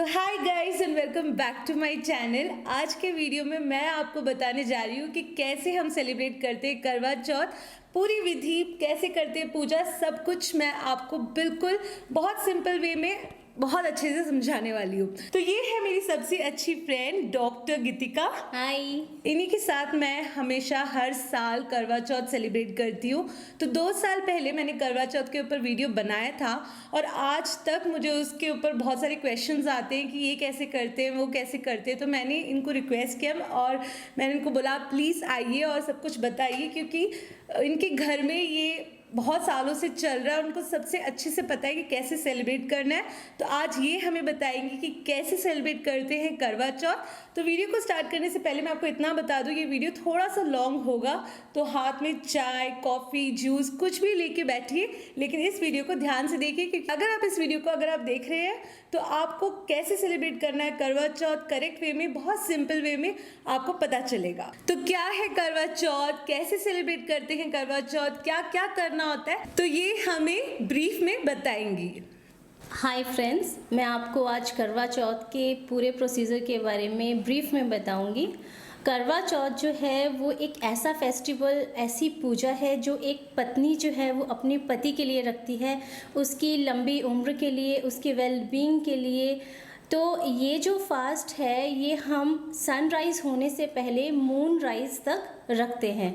So hi guys and welcome back to my channel. आज के video में मैं आपको बताने जा रही हूँ कि कैसे हम सेलिब्रेट करते हैं करवा चौथ, पूरी विधि कैसे करते हैं, पूजा, सब कुछ मैं आपको बिल्कुल बहुत सिंपल वे में बहुत अच्छे से समझाने वाली हूँ। तो ये है मेरी सबसे अच्छी फ्रेंड डॉक्टर गीतिका। हाय। इन्हीं के साथ मैं हमेशा हर साल करवा चौथ सेलिब्रेट करती हूँ। तो 2 साल पहले मैंने करवा चौथ के ऊपर वीडियो बनाया था और आज तक मुझे उसके ऊपर बहुत सारे क्वेश्चंस आते हैं कि ये कैसे करते हैं, वो कैसे करते हैं। तो मैंने इनको रिक्वेस्ट किया और मैंने इनको बोला प्लीज़ आइए और सब कुछ बताइए, क्योंकि इनके घर में ये बहुत सालों से चल रहा है, उनको सबसे अच्छे से पता है कि कैसे सेलिब्रेट करना है। तो आज ये हमें बताएंगे कि कैसे सेलिब्रेट करते हैं करवा चौथ। तो वीडियो को स्टार्ट करने से पहले मैं आपको इतना बता दूं, ये वीडियो थोड़ा सा लॉन्ग होगा, तो हाथ में चाय, कॉफ़ी, जूस कुछ भी लेके बैठिए, लेकिन इस वीडियो को ध्यान से देखिए, क्योंकि अगर आप इस वीडियो को अगर आप देख रहे हैं तो आपको कैसे सेलिब्रेट करना है करवा चौथ करेक्ट वे में, बहुत सिंपल वे में आपको पता चलेगा। तो क्या है करवा चौथ, कैसे सेलिब्रेट करते हैं करवा चौथ, क्या क्या करना होता है, तो ये हमें ब्रीफ में बताएंगी। हाय फ्रेंड्स, मैं आपको आज करवा चौथ के पूरे प्रोसीजर के बारे में ब्रीफ में बताऊंगी। करवा चौथ जो है वो एक ऐसा फेस्टिवल, ऐसी पूजा है जो एक पत्नी जो है वो अपने पति के लिए रखती है, उसकी लंबी उम्र के लिए, उसकी वेलबींग के लिए। तो ये जो फास्ट है ये हम सनराइज़ होने से पहले मून राइज तक रखते हैं।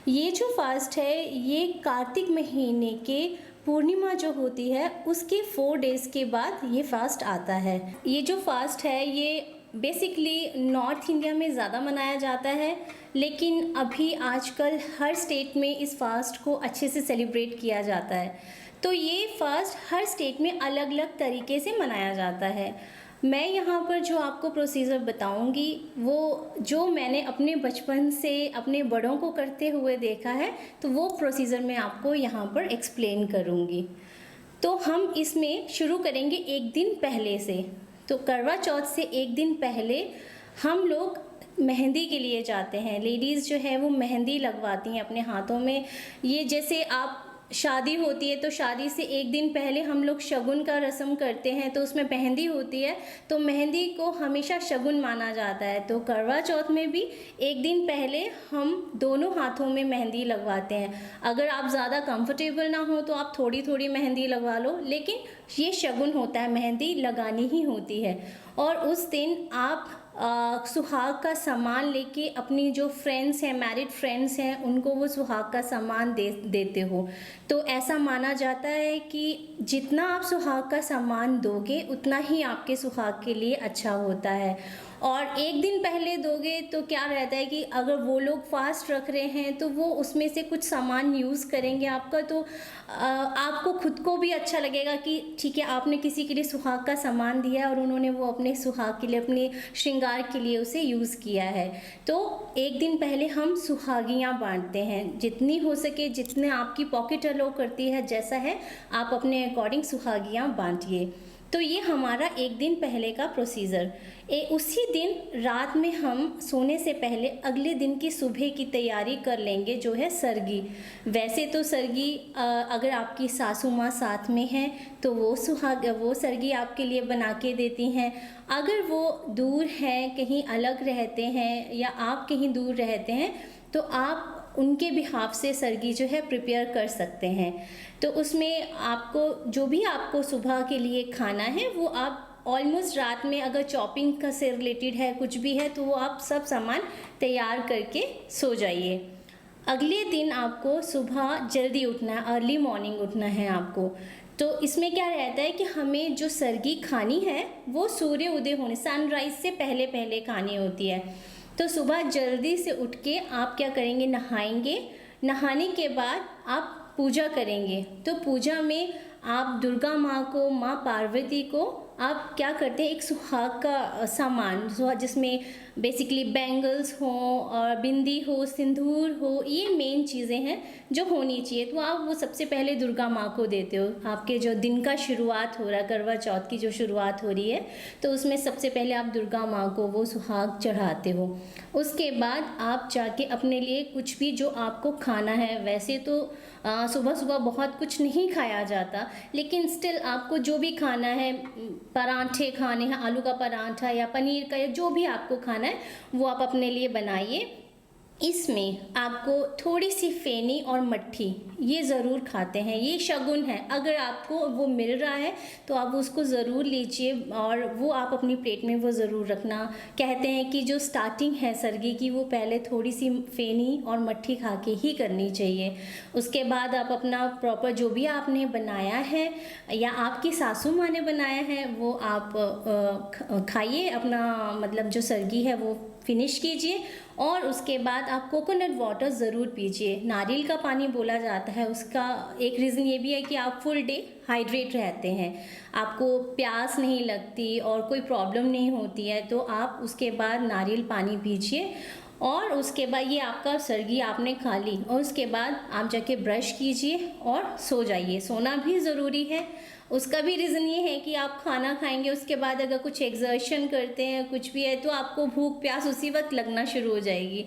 ये जो फास्ट है ये कार्तिक महीने के पूर्णिमा जो होती है उसके 4 डेज़ के बाद ये फास्ट आता है। ये जो फास्ट है ये बेसिकली नॉर्थ इंडिया में ज़्यादा मनाया जाता है, लेकिन अभी आजकल हर स्टेट में इस फास्ट को अच्छे से सेलिब्रेट किया जाता है। तो ये फास्ट हर स्टेट में अलग अलग तरीके से मनाया जाता है। मैं यहाँ पर जो आपको प्रोसीजर बताऊँगी वो जो मैंने अपने बचपन से अपने बड़ों को करते हुए देखा है, तो वो प्रोसीजर मैं आपको यहाँ पर एक्सप्लेन करूँगी। तो हम इसमें शुरू करेंगे एक दिन पहले से। तो करवा चौथ से एक दिन पहले हम लोग मेहंदी के लिए जाते हैं। लेडीज़ जो है वो मेहंदी लगवाती हैं अपने हाथों में। ये जैसे आप शादी होती है तो शादी से एक दिन पहले हम लोग शगुन का रस्म करते हैं, तो उसमें मेहंदी होती है, तो मेहंदी को हमेशा शगुन माना जाता है। तो करवा चौथ में भी एक दिन पहले हम दोनों हाथों में मेहंदी लगवाते हैं। अगर आप ज़्यादा कंफर्टेबल ना हो तो आप थोड़ी थोड़ी मेहंदी लगवा लो, लेकिन ये शगुन होता है, मेहंदी लगानी ही होती है। और उस दिन आप सुहाग का सामान लेके अपनी जो फ्रेंड्स हैं, मैरिड फ्रेंड्स हैं, उनको वो सुहाग का सामान देते हो। तो ऐसा माना जाता है कि जितना आप सुहाग का सामान दोगे उतना ही आपके सुहाग के लिए अच्छा होता है। और एक दिन पहले दोगे तो क्या रहता है कि अगर वो लोग फास्ट रख रहे हैं तो वो उसमें से कुछ सामान यूज़ करेंगे आपका, तो आपको खुद को भी अच्छा लगेगा कि ठीक है आपने किसी के लिए सुहाग का सामान दिया है और उन्होंने वो अपने सुहाग के लिए, अपने श्रृंगार के लिए उसे यूज़ किया है। तो एक दिन पहले हम सुहागियाँ बांटते हैं, जितनी हो सके, जितने आपकी पॉकेट अलाउ करती है, जैसा है आप अपने अकॉर्डिंग सुहागियाँ बांटिए। तो ये हमारा एक दिन पहले का प्रोसीजर। उसी दिन रात में हम सोने से पहले अगले दिन की सुबह की तैयारी कर लेंगे, जो है सरगी। वैसे तो सरगी अगर आपकी सासू माँ साथ में हैं तो वो सरगी आपके लिए बना के देती हैं। अगर वो दूर हैं, कहीं अलग रहते हैं या आप कहीं दूर रहते हैं, तो आप उनके बिहाफ से सरगी जो है प्रिपेयर कर सकते हैं। तो उसमें आपको जो भी आपको सुबह के लिए खाना है वो आप ऑलमोस्ट रात में, अगर चॉपिंग का से रिलेटेड है, कुछ भी है, तो वो आप सब सामान तैयार करके सो जाइए। अगले दिन आपको सुबह जल्दी उठना है, अर्ली मॉर्निंग उठना है आपको। तो इसमें क्या रहता है कि हमें जो सरगी खानी है वो सूर्य उदय होने, सनराइज से पहले पहले खानी होती है। तो सुबह जल्दी से उठ के आप क्या करेंगे, नहाएंगे। नहाने के बाद आप पूजा करेंगे। तो पूजा में आप दुर्गा माँ को, माँ पार्वती को आप क्या करते हैं, एक सुहाग का सामान जिसमें बेसिकली बैंगल्स हो और बिंदी हो, सिंदूर हो, ये मेन चीज़ें हैं जो होनी चाहिए। तो आप वो सबसे पहले दुर्गा माँ को देते हो। आपके जो दिन का शुरुआत हो रहा है, करवा चौथ की जो शुरुआत हो रही है, तो उसमें सबसे पहले आप दुर्गा माँ को वो सुहाग चढ़ाते हो। उसके बाद आप जाके अपने लिए कुछ भी जो आपको खाना है, वैसे तो सुबह सुबह बहुत कुछ नहीं खाया जाता, लेकिन स्टिल आपको जो भी खाना है, परांठे खाने हैं, आलू का परांठा या पनीर का, या जो भी आपको खाना है वो आप अपने लिए बनाइए। इसमें आपको थोड़ी सी फेनी और मट्ठी ये ज़रूर खाते हैं, ये शगुन है। अगर आपको वो मिल रहा है तो आप उसको ज़रूर लीजिए और वो आप अपनी प्लेट में वो ज़रूर रखना। कहते हैं कि जो स्टार्टिंग है सरगी की, वो पहले थोड़ी सी फेनी और मट्ठी खा के ही करनी चाहिए। उसके बाद आप अपना प्रॉपर जो भी आपने बनाया है या आपकी सासू माँ ने बनाया है वो आप खाइए, अपना मतलब जो सरगी है वो फिनिश कीजिए। और उसके बाद आप कोकोनट वाटर ज़रूर पीजिए। नारियल का पानी बोला जाता है, उसका एक रीज़न ये भी है कि आप फुल डे हाइड्रेट रहते हैं, आपको प्यास नहीं लगती और कोई प्रॉब्लम नहीं होती है, तो आप उसके बाद नारियल पानी पीजिए। और उसके बाद ये आपका सरगी आपने खा ली और उसके बाद आप जाके ब्रश कीजिए और सो जाइए। सोना भी ज़रूरी है। उसका भी रीज़न ये है कि आप खाना खाएंगे, उसके बाद अगर कुछ एक्सर्शन करते हैं, कुछ भी है, तो आपको भूख प्यास उसी वक्त लगना शुरू हो जाएगी।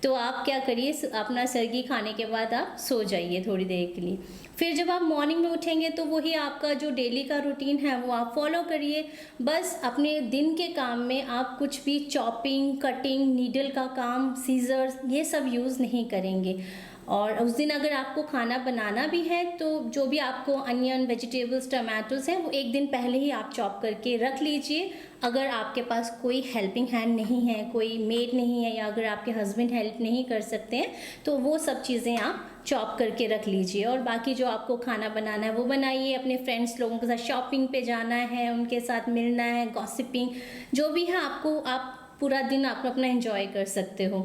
तो आप क्या करिए, अपना सरगी खाने के बाद आप सो जाइए थोड़ी देर के लिए। फिर जब आप मॉर्निंग में उठेंगे तो वही आपका जो डेली का रूटीन है वो आप फॉलो करिए। बस अपने दिन के काम में आप कुछ भी चॉपिंग, कटिंग, नीडल का काम, सीजर्स, ये सब यूज़ नहीं करेंगे। और उस दिन अगर आपको खाना बनाना भी है तो जो भी आपको अनियन, वेजिटेबल्स, टमाटोज हैं वो एक दिन पहले ही आप चॉप करके रख लीजिए। अगर आपके पास कोई हेल्पिंग हैंड नहीं है, कोई मेड नहीं है, या अगर आपके हस्बैंड हेल्प नहीं कर सकते हैं, तो वो सब चीज़ें आप चॉप करके रख लीजिए। और बाकी जो आपको खाना बनाना है वो बनाइए। अपने फ्रेंड्स लोगों के साथ शॉपिंग पे जाना है, उनके साथ मिलना है, गॉसिपिंग, जो भी है आपको, आप पूरा दिन आप अपना एंजॉय कर सकते हो।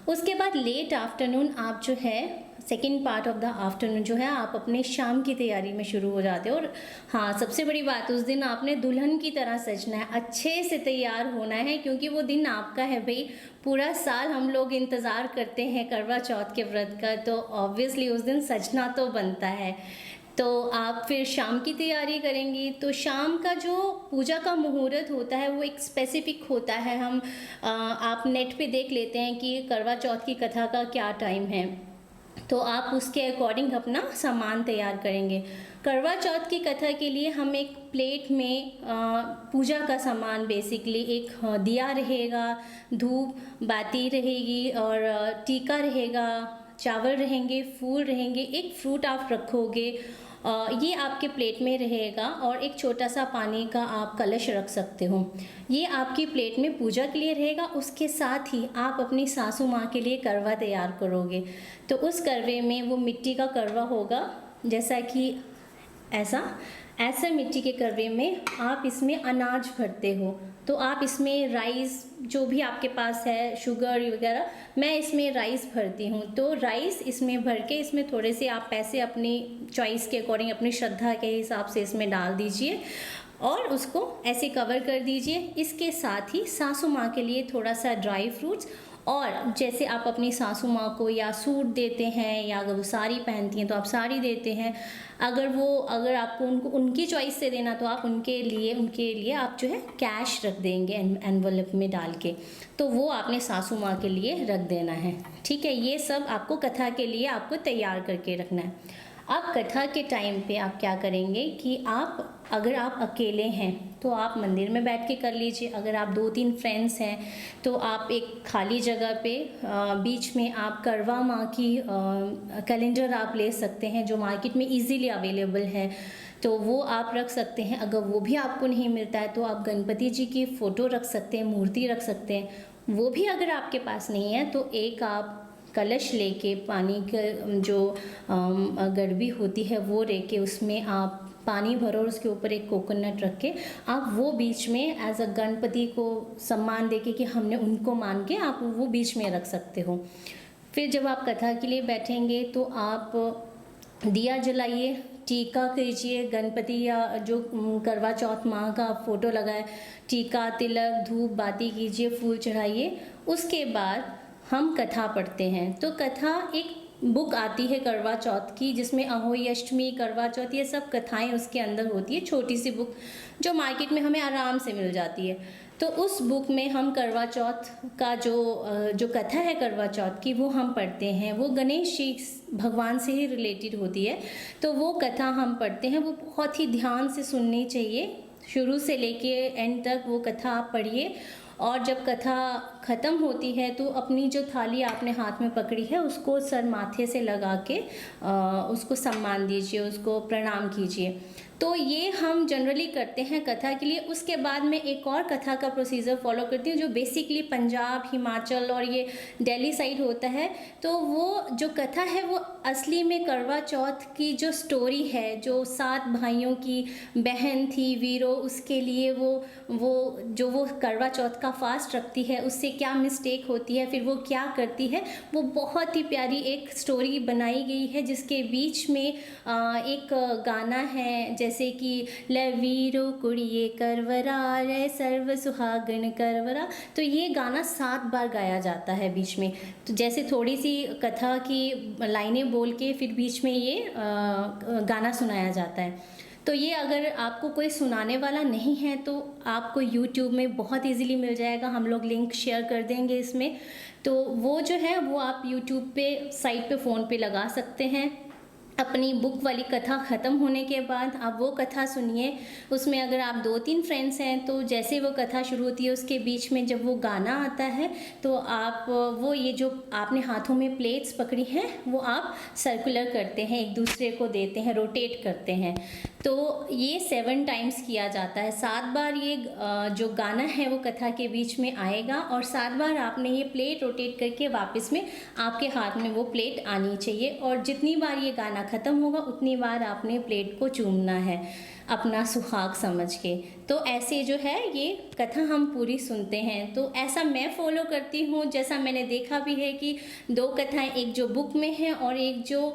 उसके बाद लेट आफ्टरनून आप जो है, second part of the afternoon जो है, आप अपने शाम की तैयारी में शुरू हो जाते हो। और हाँ, सबसे बड़ी बात, उस दिन आपने दुल्हन की तरह सजना है, अच्छे से तैयार होना है, क्योंकि वो दिन आपका है भाई। पूरा साल हम लोग इंतज़ार करते हैं करवा चौथ के व्रत का, तो ऑब्वियसली उस दिन सजना तो बनता है। तो आप फिर शाम की तैयारी करेंगी। तो शाम का जो पूजा का मुहूर्त होता है वो एक स्पेसिफिक होता है। आप नेट पे देख लेते हैं कि करवा चौथ की कथा का क्या टाइम है, तो आप उसके अकॉर्डिंग अपना सामान तैयार करेंगे। करवा चौथ की कथा के लिए हम एक प्लेट में पूजा का सामान, बेसिकली एक दिया रहेगा, धूप बाती रहेगी और टीका रहेगा, चावल रहेंगे, फूल रहेंगे, एक फ्रूट आप रखोगे, ये आपके प्लेट में रहेगा, और एक छोटा सा पानी का आप कलश रख सकते हो। ये आपकी प्लेट में पूजा के लिए रहेगा। उसके साथ ही आप अपनी सासू माँ के लिए करवा तैयार करोगे। तो उस करवे में वो मिट्टी का करवा होगा, जैसा कि ऐसा मिट्टी के करवे में आप इसमें अनाज भरते हो। तो आप इसमें राइस, जो भी आपके पास है, शुगर वगैरह, मैं इसमें राइस भरती हूँ। तो राइस इसमें भर के, इसमें थोड़े से आप पैसे अपनी चॉइस के अकॉर्डिंग, अपनी श्रद्धा के हिसाब से इसमें डाल दीजिए और उसको ऐसे कवर कर दीजिए। इसके साथ ही सासू माँ के लिए थोड़ा सा ड्राई फ्रूट्स, और जैसे आप अपनी सासू माँ को या सूट देते हैं, या अगर वो साड़ी पहनती हैं तो आप साड़ी देते हैं। अगर आपको उनकी चॉइस से देना, तो आप उनके लिए आप जो है कैश रख देंगे एनवलप में डाल के। तो वो आपने सासू माँ के लिए रख देना है। ठीक है, ये सब आपको कथा के लिए आपको तैयार करके रखना है। अब कथा के टाइम पे आप क्या करेंगे कि अगर आप अकेले हैं तो आप मंदिर में बैठ के कर लीजिए। अगर आप 2-3 फ्रेंड्स हैं तो आप एक खाली जगह पे बीच में आप करवा माँ की कैलेंडर आप ले सकते हैं, जो मार्केट में इजीली अवेलेबल है, तो वो आप रख सकते हैं। अगर वो भी आपको नहीं मिलता है तो आप गणपति जी की फ़ोटो रख सकते हैं, मूर्ति रख सकते हैं। वो भी अगर आपके पास नहीं है तो एक आप कलश लेके, पानी का जो गड़बी होती है वो लेके, उसमें आप पानी भरो और उसके ऊपर एक कोकोनट रख के आप वो बीच में एज अ गणपति को सम्मान देके कि हमने उनको मान के, आप वो बीच में रख सकते हो। फिर जब आप कथा के लिए बैठेंगे तो आप दिया जलाइए, टीका कीजिए, गणपति या जो करवा चौथ माँ का फ़ोटो लगाए, टीका, तिलक, धूप बाती कीजिए, फूल चढ़ाइए। उसके बाद हम कथा पढ़ते हैं। तो कथा एक बुक आती है करवा चौथ की, जिसमें अहोई अष्टमी, करवा चौथ, ये सब कथाएं उसके अंदर होती है। छोटी सी बुक जो मार्केट में हमें आराम से मिल जाती है। तो उस बुक में हम करवा चौथ का जो कथा है करवा चौथ की, वो हम पढ़ते हैं। वो गणेश जी भगवान से ही रिलेटेड होती है। तो वो कथा हम पढ़ते हैं। वो बहुत ही ध्यान से सुननी चाहिए, शुरू से लेके एंड तक वो कथा आप पढ़िए। और जब कथा ख़त्म होती है तो अपनी जो थाली आपने हाथ में पकड़ी है उसको सर माथे से लगा के उसको सम्मान दीजिए, उसको प्रणाम कीजिए। तो ये हम जनरली करते हैं कथा के लिए। उसके बाद में एक और कथा का प्रोसीजर फॉलो करती हूँ जो बेसिकली पंजाब, हिमाचल और ये दिल्ली साइड होता है। तो वो जो कथा है वो असली में करवा चौथ की जो स्टोरी है, जो 7 भाइयों की बहन थी वीरो, उसके लिए वो करवा चौथ का फास्ट रखती है, उससे क्या मिस्टेक होती है, फिर वो क्या करती है, वो बहुत ही प्यारी एक स्टोरी बनाई गई है। जिसके बीच में एक गाना है, जैसे कि ले वीरो कुड़िए करवरा रे सर्व सुहागन करवरा। तो ये गाना 7 बार गाया जाता है बीच में। तो जैसे थोड़ी सी कथा की लाइनें बोल के फिर बीच में ये गाना सुनाया जाता है। तो ये अगर आपको कोई सुनाने वाला नहीं है तो आपको YouTube में बहुत इजीली मिल जाएगा। हम लोग लिंक शेयर कर देंगे इसमें। तो वो जो है वो आप YouTube पे साइट पे फ़ोन पे लगा सकते हैं। अपनी बुक वाली कथा ख़त्म होने के बाद आप वो कथा सुनिए। उसमें अगर आप 2-3 फ्रेंड्स हैं तो जैसे वो कथा शुरू होती है उसके बीच में जब वो गाना आता है तो आप वो ये जो आपने हाथों में प्लेट्स पकड़ी हैं वो आप सर्कुलर करते हैं, एक दूसरे को देते हैं, रोटेट करते हैं। तो ये 7 टाइम्स किया जाता है। 7 बार ये जो गाना है वो कथा के बीच में आएगा और 7 बार आपने ये प्लेट रोटेट करके वापस में आपके हाथ में वो प्लेट आनी चाहिए। और जितनी बार ये गाना ख़त्म होगा उतनी बार आपने प्लेट को चूमना है अपना सुहाग समझ के। तो ऐसे जो है ये कथा हम पूरी सुनते हैं। तो ऐसा मैं फॉलो करती हूँ। जैसा मैंने देखा भी है कि 2 कथाएं, एक जो बुक में है और एक जो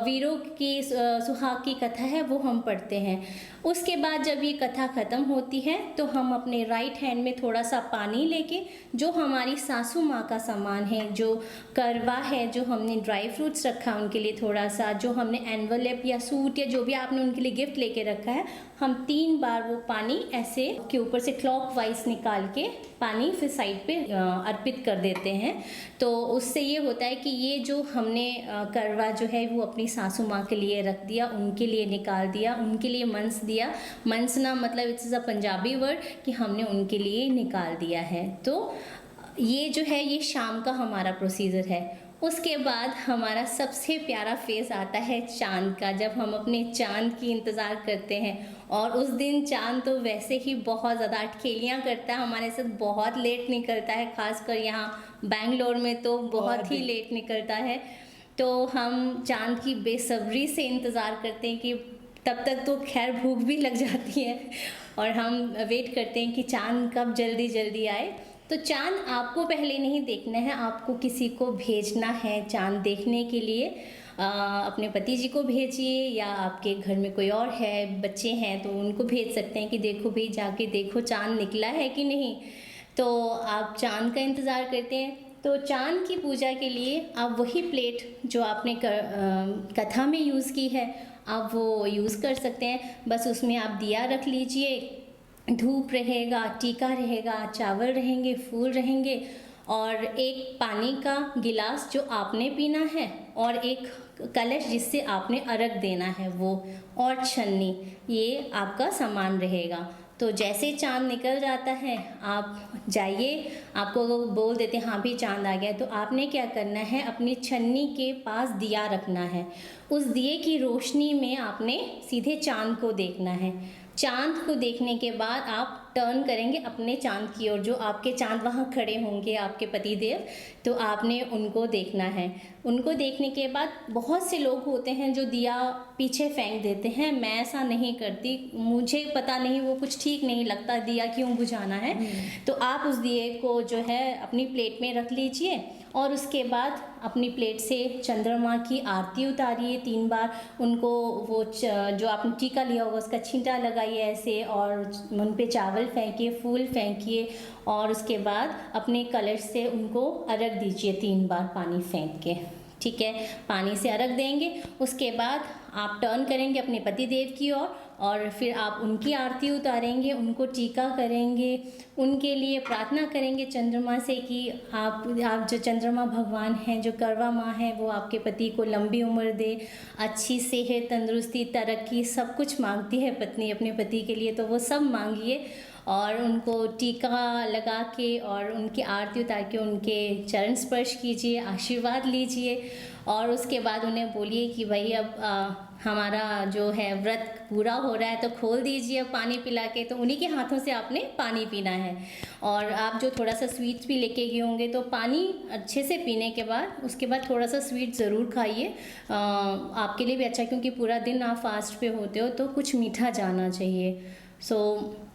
वीरों की सुहाग की कथा है वो हम पढ़ते हैं। उसके बाद जब ये कथा ख़त्म होती है तो हम अपने राइट हैंड में थोड़ा सा पानी लेके, जो हमारी सासू माँ का सामान है, जो करवा है, जो हमने ड्राई फ्रूट्स रखा उनके लिए थोड़ा सा, जो हमने एनवलप या सूट या जो भी आपने उनके लिए गिफ्ट लेके रखा है, हम 3 बार वो पानी ऐसे के ऊपर से क्लॉकवाइज निकाल के पानी फिर साइड पे अर्पित कर देते हैं। तो उससे ये होता है कि ये जो हमने करवा जो है वो अपनी सासू माँ के लिए रख दिया, उनके लिए निकाल दिया, उनके लिए मंस दिया। मंसना मतलब इट्स अ पंजाबी वर्ड कि हमने उनके लिए निकाल दिया है। तो ये जो है ये शाम का हमारा प्रोसीजर है। उसके बाद हमारा सबसे प्यारा फेज़ आता है चाँद का, जब हम अपने चाँद की इंतज़ार करते हैं। और उस दिन चाँद तो वैसे ही बहुत ज़्यादा अटखेलियाँ करता है हमारे साथ, बहुत लेट निकलता है, ख़ासकर यहाँ बेंगलोर में तो बहुत ही लेट निकलता है। तो हम चाँद की बेसब्री से इंतज़ार करते हैं कि तब तक तो खैर भूख भी लग जाती है और हम वेट करते हैं कि चाँद कब जल्दी जल्दी आए। तो चाँद आपको पहले नहीं देखना है, आपको किसी को भेजना है चाँद देखने के लिए। अपने पति जी को भेजिए या आपके घर में कोई और है, बच्चे हैं तो उनको भेज सकते हैं कि देखो भाई जाके देखो चाँद निकला है कि नहीं। तो आप चाँद का इंतज़ार करते हैं। तो चाँद की पूजा के लिए आप वही प्लेट जो आपने कथा में यूज़ की है आप वो यूज़ कर सकते हैं। बस उसमें आप दिया रख लीजिए, धूप रहेगा, टीका रहेगा, चावल रहेंगे, फूल रहेंगे और एक पानी का गिलास जो आपने पीना है और एक कलश जिससे आपने अर्घ देना है वो, और छन्नी, ये आपका सामान रहेगा। तो जैसे चाँद निकल जाता है आप जाइए, आपको बोल देते हैं हाँ भी चाँद आ गया, तो आपने क्या करना है, अपनी छन्नी के पास दिया रखना है। उस दिए की रोशनी में आपने सीधे चाँद को देखना है। चाँद को देखने के बाद आप टर्न करेंगे अपने चाँद की ओर, जो आपके चाँद वहाँ खड़े होंगे आपके पतिदेव, तो आपने उनको देखना है। उनको देखने के बाद बहुत से लोग होते हैं जो दिया पीछे फेंक देते हैं, मैं ऐसा नहीं करती, मुझे पता नहीं वो कुछ ठीक नहीं लगता, दिया क्यों बुझाना है। तो आप उस दिए को जो है अपनी प्लेट में रख लीजिए और उसके बाद अपनी प्लेट से चंद्रमा की आरती उतारिए 3 बार। उनको वो जो आपने टीका लिया होगा उसका छींटा लगाइए ऐसे, और उन पे चावल फेंकिए, फूल फेंकिए और उसके बाद अपने कलश से उनको अर्घ दीजिए 3 बार पानी फेंक के, ठीक है। पानी से अर्घ देंगे, उसके बाद आप टर्न करेंगे अपने पति देव की ओर और फिर आप उनकी आरती उतारेंगे, उनको टीका करेंगे, उनके लिए प्रार्थना करेंगे चंद्रमा से कि आप जो चंद्रमा भगवान हैं, जो करवा माँ है, वो आपके पति को लंबी उम्र दे, अच्छी सेहत, तंदुरुस्ती, तरक्की, सब कुछ मांगती है पत्नी अपने पति के लिए, तो वो सब मांगिए और उनको टीका लगा के और उनकी आरती उतार के उनके चरण स्पर्श कीजिए, आशीर्वाद लीजिए और उसके बाद उन्हें बोलिए कि भाई अब हमारा जो है व्रत पूरा हो रहा है तो खोल दीजिए पानी पिला के। तो उन्हीं के हाथों से आपने पानी पीना है और आप जो थोड़ा सा स्वीट्स भी लेके गए होंगे तो पानी अच्छे से पीने के बाद उसके बाद थोड़ा सा स्वीट ज़रूर खाइए, आपके लिए भी अच्छा, क्योंकि पूरा दिन आप फास्ट पे होते हो तो कुछ मीठा जाना चाहिए।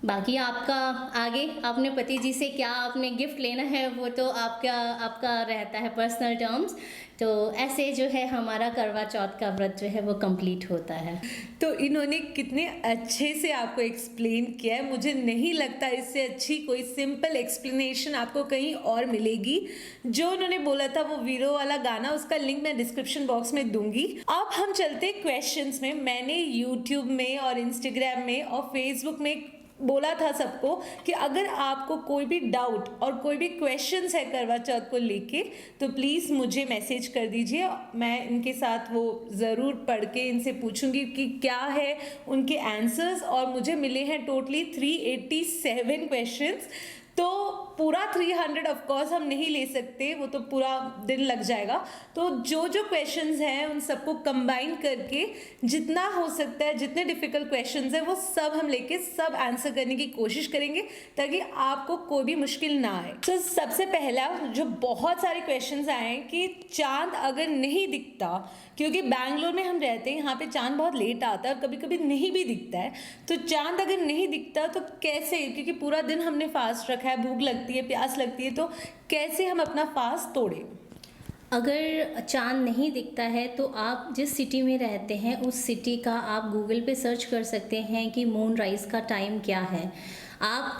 बाकी आपका आगे अपने पति जी से क्या आपने गिफ्ट लेना है वो तो आपका रहता है पर्सनल टर्म्स। तो ऐसे जो है हमारा करवा चौथ का व्रत जो है वो कंप्लीट होता है। तो इन्होंने कितने अच्छे से आपको एक्सप्लेन किया है, मुझे नहीं लगता इससे अच्छी कोई सिंपल एक्सप्लेनेशन आपको कहीं और मिलेगी। जो उन्होंने बोला था वो वीरो वाला गाना, उसका लिंक मैं डिस्क्रिप्शन बॉक्स में दूंगी। अब हम चलते हैं क्वेश्चंस में। मैंने यूट्यूब में और इंस्टाग्राम में और फेसबुक में बोला था सबको कि अगर आपको कोई भी डाउट और कोई भी क्वेश्चंस है करवा चौथ को लेके तो प्लीज़ मुझे मैसेज कर दीजिए, मैं इनके साथ वो ज़रूर पढ़ के इनसे पूछूंगी कि क्या है उनके आंसर्स। और मुझे मिले हैं टोटली 387 क्वेश्चंस, तो पूरा 300 ऑफ कोर्स हम नहीं ले सकते, वो तो पूरा दिन लग जाएगा। तो जो जो क्वेश्चंस हैं उन सबको कंबाइन करके जितना हो सकता है, जितने डिफिकल्ट क्वेश्चंस हैं वो सब हम लेके सब आंसर करने की कोशिश करेंगे ताकि आपको कोई भी मुश्किल ना आए। तो सबसे पहला जो बहुत सारे क्वेश्चंस आए हैं कि चांद अगर नहीं दिखता, क्योंकि बैंगलोर में हम रहते हैं, यहाँ पे चांद बहुत लेट आता है और कभी कभी नहीं भी दिखता है, तो चांद अगर नहीं दिखता तो कैसे, क्योंकि पूरा दिन हमने फास्ट रखा है, भूख लगती है, प्यास लगती है, तो कैसे हम अपना फास्ट तोड़ें? अगर चांद नहीं दिखता है तो आप जिस सिटी में रहते हैं उस सिटी का आप गूगल पे सर्च कर सकते हैं कि मून राइज का टाइम क्या है। आप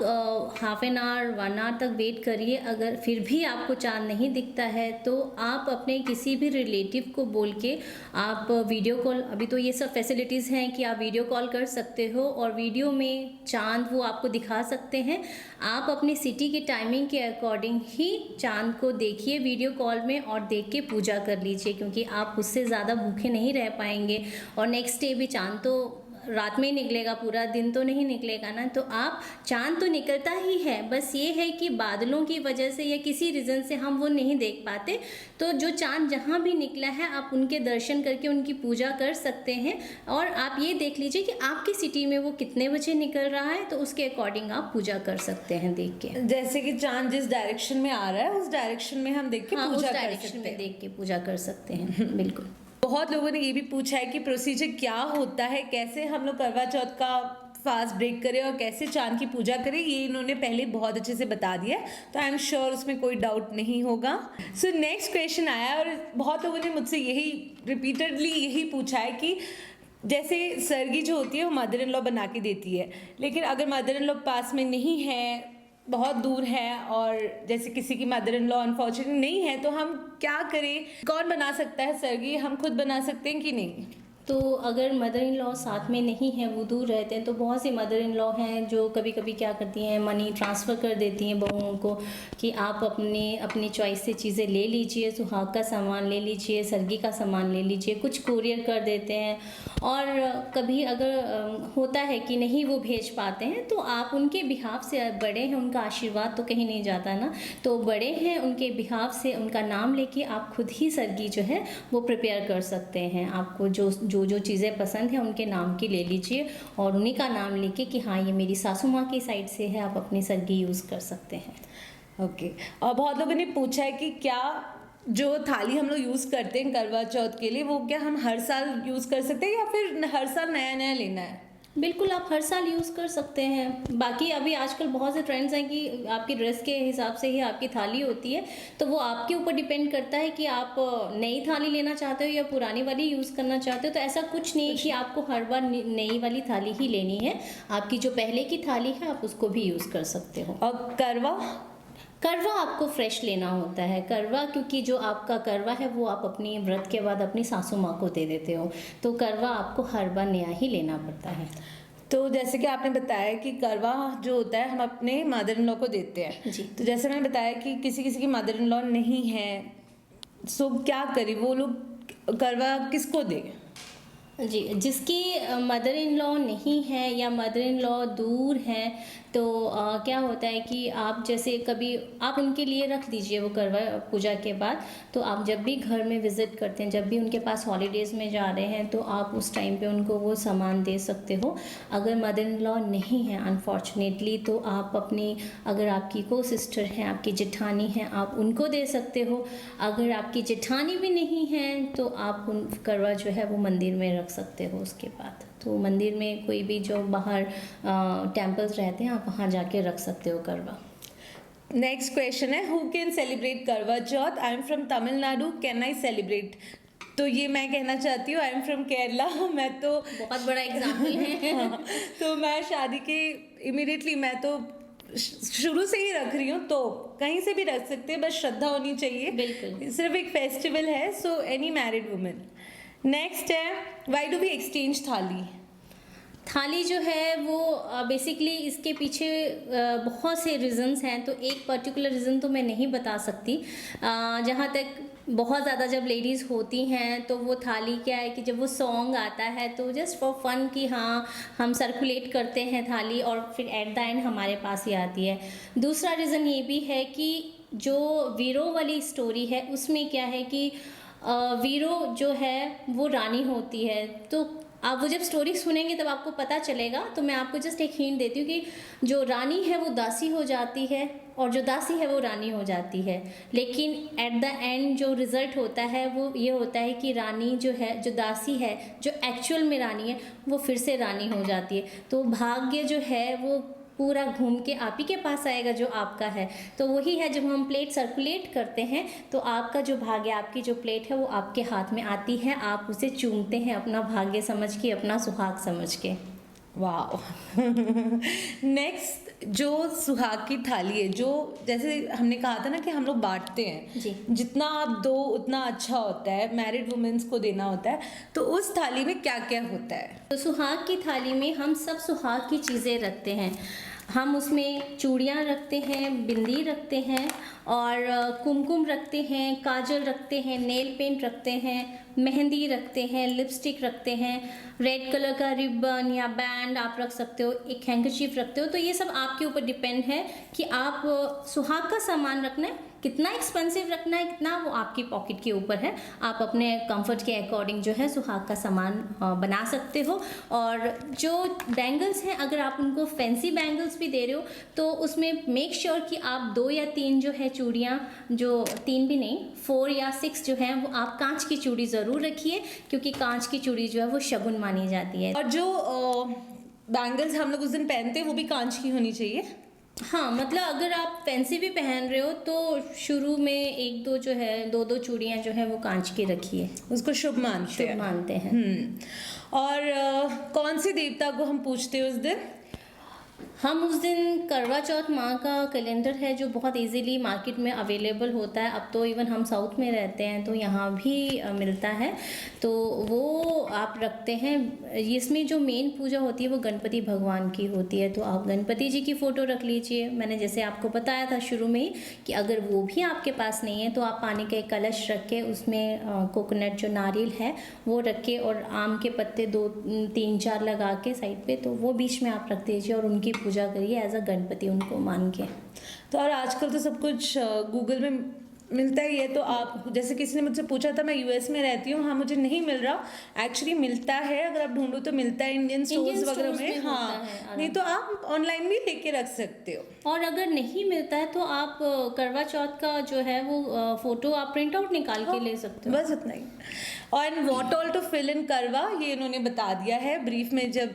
हाफ एन आवर 1 आवर तक वेट करिए, अगर फिर भी आपको चांद नहीं दिखता है तो आप अपने किसी भी रिलेटिव को बोल के आप वीडियो कॉल, अभी तो ये सब फैसिलिटीज़ हैं कि आप वीडियो कॉल कर सकते हो और वीडियो में चांद वो आपको दिखा सकते हैं। आप अपनी सिटी की टाइमिंग के अकॉर्डिंग ही चांद को देखिए वीडियो कॉल में और देख के पूजा कर लीजिए, क्योंकि आप उससे ज़्यादा भूखे नहीं रह पाएंगे और नेक्स्ट डे भी चांद तो रात में ही निकलेगा, पूरा दिन तो नहीं निकलेगा ना। तो आप चांद तो निकलता ही है, बस ये है कि बादलों की वजह से या किसी रीज़न से हम वो नहीं देख पाते। तो जो चांद जहाँ भी निकला है आप उनके दर्शन करके उनकी पूजा कर सकते हैं और आप ये देख लीजिए कि आपकी सिटी में वो कितने बजे निकल रहा है, तो उसके अकॉर्डिंग आप पूजा कर सकते हैं देख के। जैसे कि चांद जिस डायरेक्शन में आ रहा है उस डायरेक्शन में हम देख के हाँ, पूजा उस कर डायरेक्शन सकते में हैं। देख के पूजा कर सकते हैं बिल्कुल। बहुत लोगों ने ये भी पूछा है कि प्रोसीजर क्या होता है, कैसे हम लोग करवा चौथ का फास्ट ब्रेक करें और कैसे चांद की पूजा करें, ये इन्होंने पहले बहुत अच्छे से बता दिया है, तो आई एम श्योर उसमें कोई डाउट नहीं होगा। सो नेक्स्ट क्वेश्चन आया और बहुत लोगों ने मुझसे यही रिपीटेडली यही पूछा है कि जैसे सरगी जो होती है वो मदर इन लॉ बना के देती है, लेकिन अगर मदर इन लॉ पास में नहीं है, बहुत दूर है, और जैसे किसी की मदर इन लॉ अनफॉर्चुनेटली नहीं है, तो हम क्या करें? कौन बना सकता है सरगी? हम खुद बना सकते हैं कि नहीं? तो अगर मदर इन लॉ साथ में नहीं है, वो दूर रहते हैं, तो बहुत सी मदर इन लॉ हैं जो कभी कभी क्या करती हैं, मनी ट्रांसफ़र कर देती हैं बहुओं को कि आप अपनी चॉइस से चीज़ें ले लीजिए, सुहाग का सामान ले लीजिए, सरगी का सामान ले लीजिए, कुछ कुरियर कर देते हैं। और कभी अगर होता है कि नहीं वो भेज पाते हैं तो आप उनके बिहाफ से, बड़े हैं उनका आशीर्वाद तो कहीं नहीं जाता ना, तो बड़े हैं उनके बिहाफ से उनका नाम लेके आप खुद ही सरगी जो है वो प्रिपेयर कर सकते हैं। आपको जो चीज़ें पसंद है उनके नाम की ले लीजिए और उन्हीं का नाम लेके कि हाँ ये मेरी सासू माँ की साइड से है, आप अपनी सरगी यूज़ कर सकते हैं। ओके। और बहुत लोगों ने पूछा है कि क्या जो थाली हम लोग यूज़ करते हैं करवा चौथ के लिए वो क्या हम हर साल यूज़ कर सकते हैं या फिर हर साल नया नया लेना है? बिल्कुल, आप हर साल यूज़ कर सकते हैं। बाकी अभी आजकल बहुत से ट्रेंड्स हैं कि आपकी ड्रेस के हिसाब से ही आपकी थाली होती है, तो वो आपके ऊपर डिपेंड करता है कि आप नई थाली लेना चाहते हो या पुरानी वाली यूज़ करना चाहते हो। तो ऐसा कुछ नहीं है कि आपको हर बार नई वाली थाली ही लेनी है, आपकी जो पहले की थाली है आप उसको भी यूज़ कर सकते हो। और करवा करवा आपको फ्रेश लेना होता है। करवा, क्योंकि जो आपका करवा है वो आप अपनी व्रत के बाद अपनी सासू माँ को दे देते हो, तो करवा आपको हर बार नया ही लेना पड़ता है। तो जैसे कि आपने बताया कि करवा जो होता है हम अपने मदर इन लॉ को देते हैं जी। तो जैसे मैंने बताया कि किसी किसी की मदर इन लॉ नहीं है, सो क्या करें, वो लोग करवा किसको दें? जी, जिसकी मदर इन लॉ नहीं है या मदर इन लॉ दूर हैं, तो क्या होता है कि आप जैसे कभी आप उनके लिए रख दीजिए वो करवा पूजा के बाद। तो आप जब भी घर में विज़िट करते हैं, जब भी उनके पास हॉलीडेज़ में जा रहे हैं, तो आप उस टाइम पे उनको वो सामान दे सकते हो। अगर मदर इन लॉ नहीं है अनफॉर्चुनेटली, तो आप अपनी, अगर आपकी को सिस्टर हैं, आपकी जेठानी हैं, आप उनको दे सकते हो। अगर आपकी जेठानी भी नहीं है तो आप उन करवा जो है वो मंदिर में रख सकते हो। उसके बाद तो मंदिर में कोई भी जो बाहर टेम्पल्स रहते हैं, आप वहाँ जाके रख सकते हो करवा। नेक्स्ट क्वेश्चन है, who can celebrate Karva Chauth? I am from Tamil Nadu, can I celebrate? तो ये मैं कहना चाहती हूँ, आई एम फ्रॉम केरला, मैं तो बहुत बड़ा एग्जाम्पल है। हाँ, तो मैं शादी के इमीडिएटली मैं तो शुरू से ही रख रही हूँ, तो कहीं से भी रख सकते हैं, बस श्रद्धा होनी चाहिए। बिल्कुल। सिर्फ एक फेस्टिवल है, so any married women. Next है, व्हाई डू वी एक्सचेंज थाली? थाली जो है वो बेसिकली इसके पीछे बहुत से रीज़न्स हैं, तो एक पर्टिकुलर रीज़न तो मैं नहीं बता सकती। जहाँ तक बहुत ज़्यादा जब लेडीज़ होती हैं तो वो थाली क्या है कि जब वो सॉन्ग आता है तो जस्ट फॉर फन कि हाँ हम सर्कुलेट करते हैं थाली, और फिर एट द एंड हमारे पास ही आती है। दूसरा रीज़न ये भी है कि जो वीरों वाली स्टोरी है उसमें क्या है कि वीरो जो है वो रानी होती है, तो आप वो जब स्टोरी सुनेंगे तब आपको पता चलेगा। तो मैं आपको जस्ट एक हिंट देती हूँ कि जो रानी है वो दासी हो जाती है और जो दासी है वो रानी हो जाती है, लेकिन एट द एंड जो रिज़ल्ट होता है वो ये होता है कि रानी जो है, जो दासी है, जो एक्चुअल में रानी है, वो फिर से रानी हो जाती है। तो भाग्य जो है वो पूरा घूम के आप ही के पास आएगा जो आपका है। तो वही है, जब हम प्लेट सर्कुलेट करते हैं तो आपका जो भाग्य, आपकी जो प्लेट है वो आपके हाथ में आती है, आप उसे चूमते हैं अपना भाग्य समझ के, अपना सुहाग समझ के। वाह। नेक्स्ट, जो सुहाग की थाली है, जो जैसे हमने कहा था ना कि हम लोग बांटते हैं जी। जितना आप दो उतना अच्छा होता है, मैरिड वुमेन्स को देना होता है, तो उस थाली में क्या क्या होता है? तो सुहाग की थाली में हम सब सुहाग की चीज़ें रखते हैं। हम उसमें चूड़ियाँ रखते हैं, बिंदी रखते हैं, और कुमकुम रखते हैं, काजल रखते हैं, नेल पेंट रखते हैं, मेहंदी रखते हैं, लिपस्टिक रखते हैं, रेड कलर का रिबन या बैंड आप रख सकते हो, एक हैंकरचीफ रखते हो। तो ये सब आपके ऊपर डिपेंड है कि आप सुहाग का सामान रखना है, कितना एक्सपेंसिव रखना है, कितना, वो आपकी पॉकेट के ऊपर है। आप अपने कंफर्ट के अकॉर्डिंग जो है सुहाग का सामान बना सकते हो। और जो बैंगल्स हैं, अगर आप उनको फैंसी बैंगल्स भी दे रहे हो तो उसमें मेक श्योर कि आप 2 या 3 जो है चूड़ियाँ, जो 3 भी नहीं 4 या 6 जो है वो आप कांच की चूड़ी ज़रूर रखिए, क्योंकि कांच की चूड़ी जो है वो शगुन मानी जाती है। और जो बैंगल्स हम लोग उस दिन पहनते हैं वो भी कांच की होनी चाहिए? हाँ, मतलब अगर आप फैंसी भी पहन रहे हो तो शुरू में 1-2 जो है 2-2 चूड़ियाँ जो है वो कांच की रखिए, उसको शुभ मानते हैं। मानते हैं। और कौन सी देवता को हम पूछते हैं उस दिन? हम उस दिन करवा चौथ माँ का कैलेंडर है जो बहुत इजीली मार्केट में अवेलेबल होता है। अब तो इवन हम साउथ में रहते हैं तो यहाँ भी मिलता है, तो वो आप रखते हैं। इसमें जो मेन पूजा होती है वो गणपति भगवान की होती है, तो आप गणपति जी की फ़ोटो रख लीजिए। मैंने जैसे आपको बताया था शुरू में ही कि अगर वो भी आपके पास नहीं है तो आप पानी का एक कलश रख के उसमें कोकोनट जो नारियल है वो रख के और आम के पत्ते 2-3-4 लगा के साइड पे, तो वो बीच में आप रख दीजिए और उनकी पूजा करिए एज अ गणपति उनको मान के। तो और आजकल तो सब कुछ गूगल में मिलता ही है, तो आप, जैसे किसी ने मुझसे पूछा था, मैं यूएस में रहती हूँ, हाँ मुझे नहीं मिल रहा, एक्चुअली मिलता है, अगर आप ढूंढो तो मिलता है इंडियन स्टोर्स वगैरह में। हाँ, नहीं तो आप ऑनलाइन भी लेके रख सकते हो। और अगर नहीं मिलता है तो आप करवा चौथ का जो है वो फोटो आप प्रिंट आउट निकाल के ले सकते हो, बस इतना ही। और what all to fill in करवा, ये इन्होंने बता दिया है ब्रीफ में। जब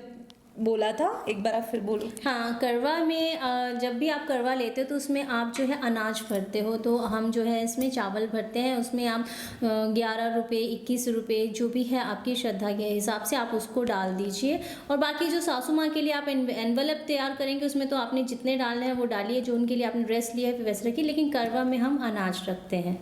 बोला था, एक बार आप फिर बोलो। हाँ, करवा में जब भी आप करवा लेते हो तो उसमें आप जो है अनाज भरते हो, तो हम जो है इसमें चावल भरते हैं, उसमें आप 11 रुपये 21 रुपये जो भी है आपकी श्रद्धा के हिसाब से आप उसको डाल दीजिए। और बाकी जो सासू माँ के लिए आप एनवलप तैयार करेंगे उसमें तो आपने जितने डालने हैं वो डालिए, जो उनके लिए आपने ड्रेस लिया है वैसे रखिए, लेकिन करवा में हम अनाज रखते हैं।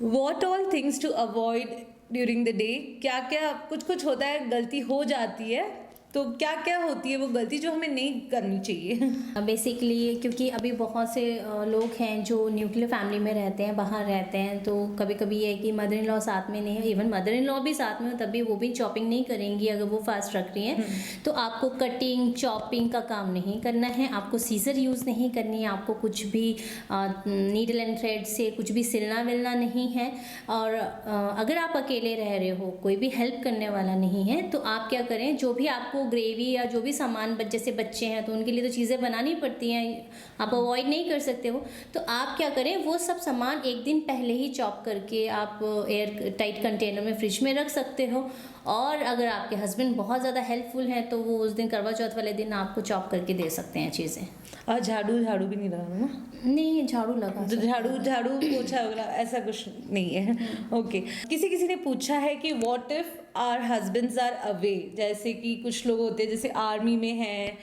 What all things to avoid during the day, क्या क्या कुछ कुछ होता है, गलती हो जाती है, तो क्या क्या होती है वो गलती जो हमें नहीं करनी चाहिए? बेसिकली क्योंकि अभी बहुत से लोग हैं जो न्यूक्लियर फैमिली में रहते हैं, बाहर रहते हैं, तो कभी कभी ये है कि मदर इन लॉ साथ में नहीं है, इवन मदर इन लॉ भी साथ में हो तब भी वो भी चॉपिंग नहीं करेंगी अगर वो फास्ट रख रही हैं। तो आपको कटिंग चॉपिंग का काम नहीं करना है, आपको सीजर यूज़ नहीं करनी है, आपको कुछ भी नीडल एंड थ्रेड से कुछ भी सिलना विलना नहीं है। और अगर आप अकेले रह रहे हो, कोई भी हेल्प करने वाला नहीं है, तो आप क्या करें, जो भी आपको ग्रेवी या जो भी सामान जैसे बच्चे हैं तो उनके लिए तो चीज़ें बनानी पड़ती हैं, आप अवॉइड नहीं कर सकते हो, तो आप क्या करें, वो सब सामान एक दिन पहले ही चॉप करके आप एयर टाइट कंटेनर में फ्रिज में रख सकते हो। और अगर आपके हस्बैंड बहुत ज़्यादा हेल्पफुल हैं तो वो उस दिन करवा चौथ वाले दिन आपको चॉप करके दे सकते हैं चीज़ें। और झाड़ू झाड़ू भी नहीं लगाना ना? नहीं, झाड़ू लगा सकते हैं। झाड़ू पोछा वगैरह ऐसा कुछ नहीं है। ओके। किसी ने पूछा है कि what if our husbands are away, जैसे कि कुछ लोग होते हैं जैसे आर्मी में हैं,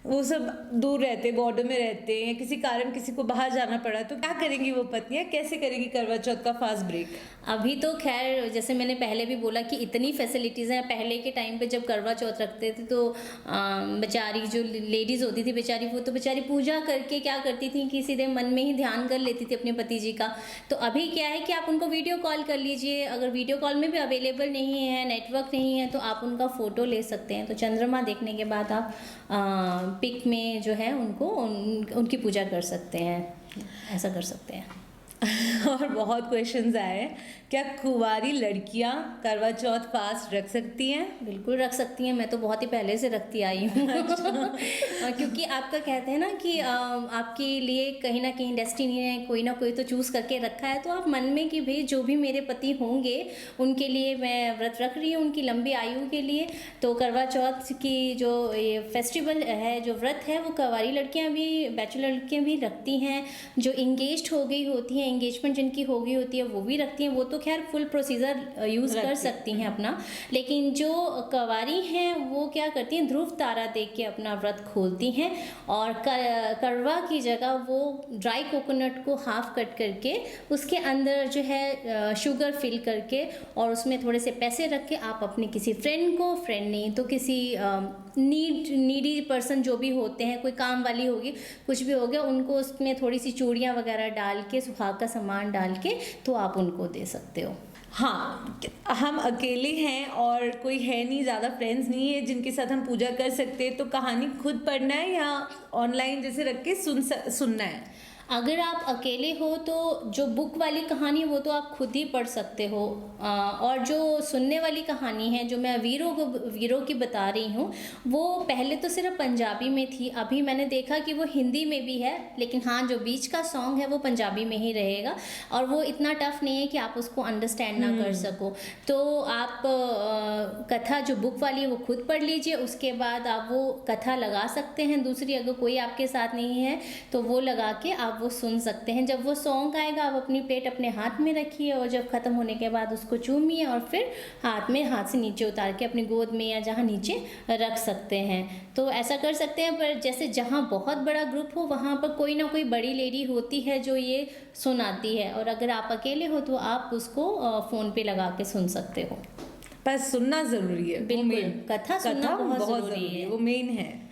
वो सब दूर रहते, बॉर्डर में रहते हैं, किसी कारण किसी को बाहर जाना पड़ा, तो क्या करेंगी वो पत्नियां, कैसे करेंगी करवा चौथ का फास्ट ब्रेक? अभी तो खैर जैसे मैंने पहले भी बोला कि इतनी फैसिलिटीज़ हैं। पहले के टाइम पे जब करवा चौथ रखते थे तो बेचारी जो लेडीज़ होती थी बेचारी, वो तो बेचारी पूजा करके क्या करती थी कि सीधे मन में ही ध्यान कर लेती थी अपने पति जी का। तो अभी क्या है कि आप उनको वीडियो कॉल कर लीजिए, अगर वीडियो कॉल में भी अवेलेबल नहीं है, नेटवर्क नहीं है, तो आप उनका फ़ोटो ले सकते हैं। तो चंद्रमा देखने के बाद आप पिक में जो है उनको उनकी पूजा कर सकते हैं, ऐसा कर सकते हैं। और बहुत क्वेश्चंस आए हैं, क्या कुंवारी लड़कियां करवा चौथ फास्ट रख सकती हैं? बिल्कुल रख सकती हैं, मैं तो बहुत ही पहले से रखती आई हूँ। क्योंकि आपका कहते हैं ना कि आपके लिए कहीं ना कहीं डेस्टिनी है, कोई ना कोई तो चूज़ करके रखा है, तो आप मन में कि भाई जो भी मेरे पति होंगे उनके लिए मैं व्रत रख रही हूँ, उनकी लंबी आयु के लिए। तो करवा चौथ की जो ये फेस्टिवल है, जो व्रत है, वो कुंवारी लड़कियाँ भी, बैचलर लड़कियाँ भी रखती हैं। जो इंगेज्ड हो गई होती हैं, एंगेजमेंट जिनकी हो गई होती है वो भी रखती हैं, वो तो खैर फुल प्रोसीजर यूज़ कर सकती हैं अपना। लेकिन जो कुंवारी हैं वो क्या करती हैं, ध्रुव तारा देख के अपना व्रत खोलती हैं, और करवा की जगह वो ड्राई कोकोनट को हाफ कट करके उसके अंदर जो है शुगर फिल करके और उसमें थोड़े से पैसे रख के आप अपने किसी फ्रेंड को, फ्रेंड नहीं तो किसी नीडी पर्सन जो भी होते हैं, कोई काम वाली होगी, कुछ भी हो गया, उनको उसमें थोड़ी सी चूड़ियाँ वगैरह डाल के, सुहाग का सामान डाल के, तो आप उनको दे सकते हो। हाँ, हम अकेले हैं और कोई है नहीं, ज़्यादा फ्रेंड्स नहीं है जिनके साथ हम पूजा कर सकते हैं, तो कहानी खुद पढ़ना है या ऑनलाइन जैसे रख के सुनना है? अगर आप अकेले हो तो जो बुक वाली कहानी वो तो आप खुद ही पढ़ सकते हो, और जो सुनने वाली कहानी है जो मैं वीरों की बता रही हूँ, वो पहले तो सिर्फ पंजाबी में थी, अभी मैंने देखा कि वो हिंदी में भी है, लेकिन हाँ जो बीच का सॉन्ग है वो पंजाबी में ही रहेगा, और वो इतना टफ नहीं है कि आप उसको अंडरस्टैंड ना कर सको। तो आप कथा जो बुक वाली है वो खुद पढ़ लीजिए, उसके बाद आप वो कथा लगा सकते हैं दूसरी, अगर कोई आपके साथ नहीं है तो वो लगा के आप वो सुन सकते हैं। जब वो सॉन्ग आएगा आप अपनी प्लेट अपने हाथ में रखिए, और जब ख़त्म होने के बाद उसको चूमिए और फिर हाथ से नीचे उतार के अपनी गोद में या जहाँ नीचे रख सकते हैं। तो ऐसा कर सकते हैं, पर जैसे जहाँ बहुत बड़ा ग्रुप हो वहाँ पर कोई ना कोई बड़ी लेडी होती है जो ये सुनाती है, और अगर आप अकेले हो तो आप उसको फ़ोन पे लगा के सुन सकते हो। पर सुनना ज़रूरी है, बिल्कुल, कथा सुनना बहुत ज़रूरी है, वो मेन है।